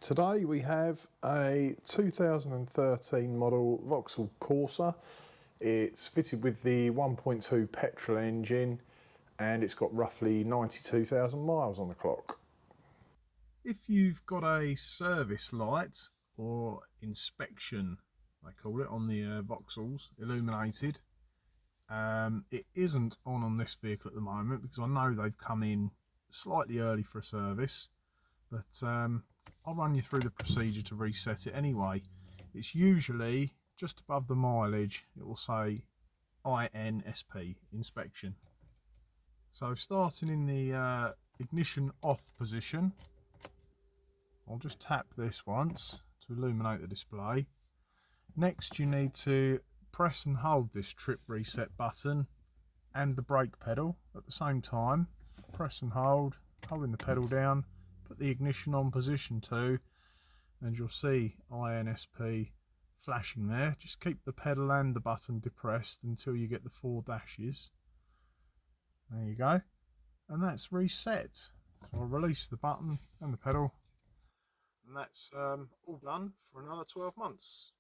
Today we have a 2013 model Vauxhall Corsa. It's fitted with the 1.2 petrol engine and it's got roughly 92,000 miles on the clock. If you've got a service light or inspection, they call it, on the Vauxhalls, illuminated, it isn't on this vehicle at the moment because I know they've come in slightly early for a service, but I'll run you through the procedure to reset it anyway. It's usually just above the mileage, it will say INSP, inspection. So starting in the ignition off position, I'll just tap this once to illuminate the display. Next you need to press and hold this trip reset button and the brake pedal at the same time. Press and hold, holding the pedal down, put the ignition on position 2 and you'll see INSP flashing there. Just keep the pedal and the button depressed until you get the 4 dashes. There you go, and that's reset. So I'll release the button and the pedal, and that's all done for another 12 months.